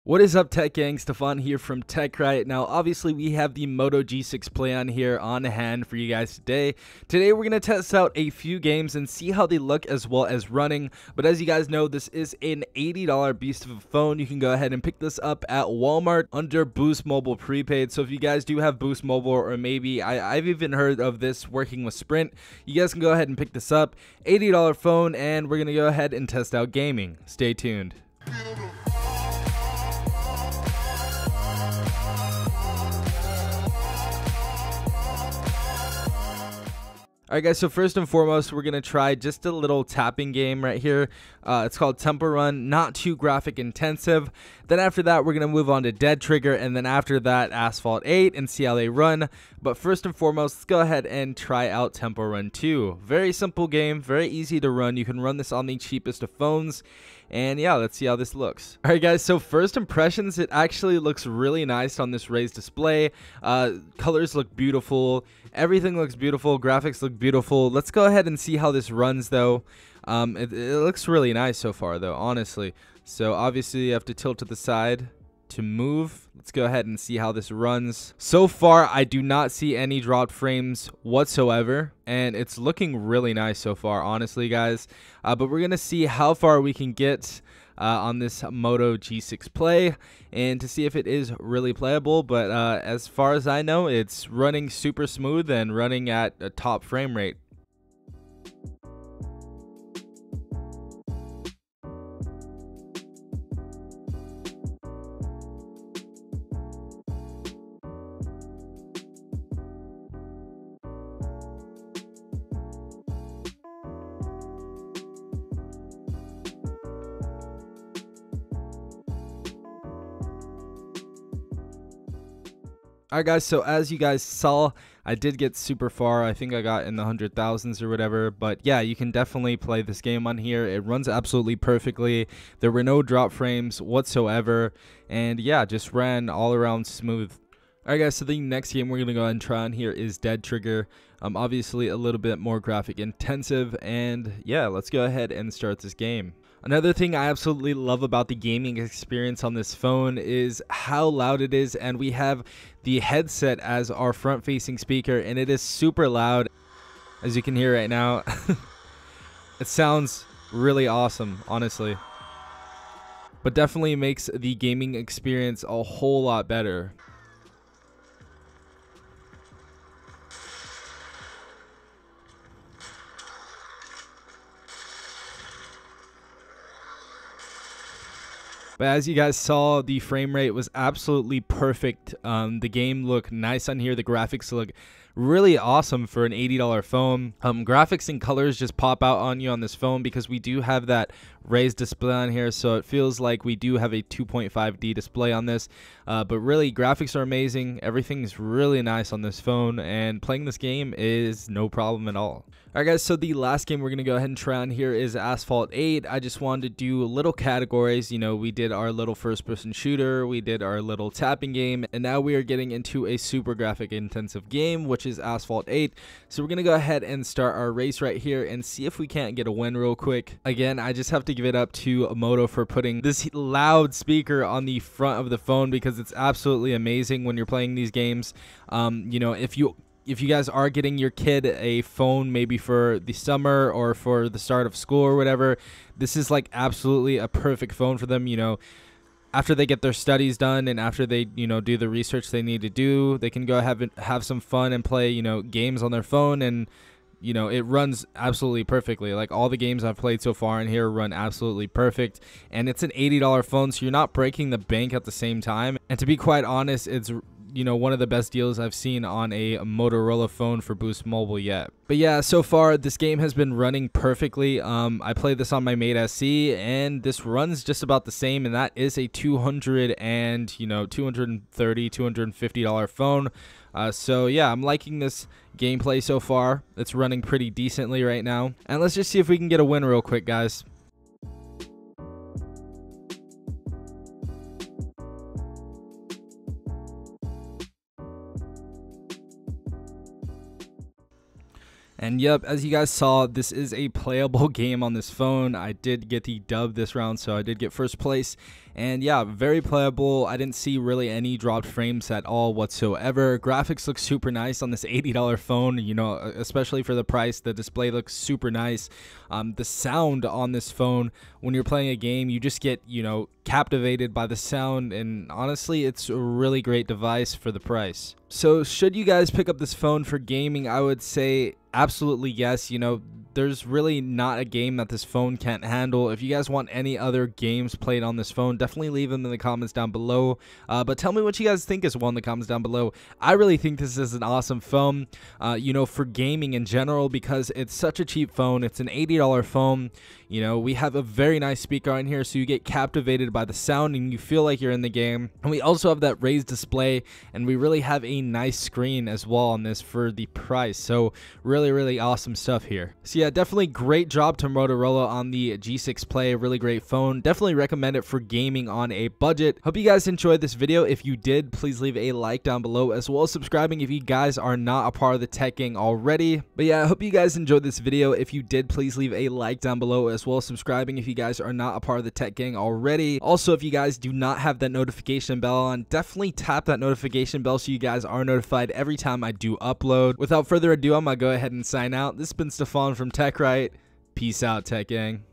What is up, Tech Gang? Stefan here from TechRight. Now, obviously, we have the Moto G6 Play on here on hand for you guys today. Today, we're going to test out a few games and see how they look as well as running. But as you guys know, this is an $80 beast of a phone. You can go ahead and pick this up at Walmart under Boost Mobile Prepaid. So if you guys do have Boost Mobile, or maybe I've even heard of this working with Sprint, you guys can go ahead and pick this up. $80 phone, and we're going to go ahead and test out gaming. Stay tuned. Alright guys, so first and foremost, we're going to try just a little tapping game right here. It's called Temple Run, not too graphic intensive. Then after that, we're going to move on to Dead Trigger, and then after that, Asphalt 8, and see how they run. But first and foremost, let's go ahead and try out Temple Run 2. Very simple game, very easy to run. You can run this on the cheapest of phones. And yeah, let's see how this looks. Alright guys, so first impressions, it actually looks really nice on this raised display. Colors look beautiful. Everything looks beautiful. Graphics look beautiful. Let's go ahead and see how this runs though. It looks really nice so far though, honestly. So obviously you have to tilt to the side to move. Let's go ahead and see how this runs. So far, I do not see any dropped frames whatsoever, and it's looking really nice so far, honestly, guys. But we're gonna see how far we can get on this Moto G6 Play, and to see if it is really playable. But as far as I know, it's running super smooth and running at a top frame rate. Alright guys, so as you guys saw, I did get super far. I think I got in the 100,000s or whatever. But yeah, you can definitely play this game on here. It runs absolutely perfectly. There were no drop frames whatsoever. And yeah, just ran all around smooth. Alright guys, so the next game we're going to go ahead and try on here is Dead Trigger. Obviously a little bit more graphic intensive. And yeah, let's go ahead and start this game. Another thing I absolutely love about the gaming experience on this phone is how loud it is, and we have the headset as our front-facing speaker, and it is super loud, as you can hear right now. It sounds really awesome, honestly, but definitely makes the gaming experience a whole lot better. But as you guys saw, the frame rate was absolutely perfect. The game looked nice on here. The graphics look really awesome for an $80 phone. Graphics and colors just pop out on you on this phone because we do have that raised display on here, so it feels like we do have a 2.5D display on this. But really, graphics are amazing. Everything's really nice on this phone, and playing this game is no problem at all. Alright guys, so the last game we're going to go ahead and try on here is Asphalt 8. I just wanted to do little categories. You know, we did our little first-person shooter, we did our little tapping game, and now we are getting into a super graphic intensive game, which is Asphalt 8. So we're going to go ahead and start our race right here and see if we can't get a win real quick. Again, I just have to give it up to Moto for putting this loud speaker on the front of the phone, because it's absolutely amazing when you're playing these games. You know, if you guys are getting your kid a phone maybe for the summer or for the start of school or whatever, this is like absolutely a perfect phone for them. You know, after they get their studies done and after they, you know, do the research they need to do, they can go have some fun and play, you know, games on their phone, and you know, it runs absolutely perfectly. Like all the games I've played so far in here run absolutely perfect, and it's an $80 phone, so you're not breaking the bank at the same time. And to be quite honest, it's, you know, one of the best deals I've seen on a Motorola phone for Boost Mobile yet. But yeah, so far this game has been running perfectly. I played this on my Mate SE, and this runs just about the same, and that is a $230, $250 phone. So yeah, I'm liking this gameplay so far. It's running pretty decently right now, and let's just see if we can get a win real quick, guys. And yep, as you guys saw, this is a playable game on this phone. I did get the dub this round, so I did get first place. And yeah, very playable. I didn't see really any dropped frames at all whatsoever. Graphics look super nice on this $80 phone, you know, especially for the price. The display looks super nice. The sound on this phone, when you're playing a game, you just get, you know, captivated by the sound, and honestly, it's a really great device for the price. So should you guys pick up this phone for gaming, I would say absolutely yes. You know, there's really not a game that this phone can't handle. If you guys want any other games played on this phone, definitely leave them in the comments down below. But tell me what you guys think as well in the comments down below. I really think this is an awesome phone, you know, for gaming in general, because it's such a cheap phone. It's an $80 phone. You know, we have a very nice speaker on here, so you get captivated by the sound and you feel like you're in the game. And we also have that raised display, and we really have a nice screen as well on this for the price. So really awesome stuff here. So yeah, definitely great job to Motorola on the G6 Play. Really great phone. Definitely recommend it for gaming on a budget. Hope you guys enjoyed this video. If you did, please leave a like down below, as well as subscribing if you guys are not a part of the tech gang already. But yeah, I hope you guys enjoyed this video. If you did, please leave a like down below, as well as subscribing if you guys are not a part of the tech gang already. Also, if you guys do not have that notification bell on, definitely tap that notification bell so you guys are notified every time I do upload. Without further ado, I'm gonna go ahead and sign out. This has been Stefan from TechRight. Peace out, tech gang.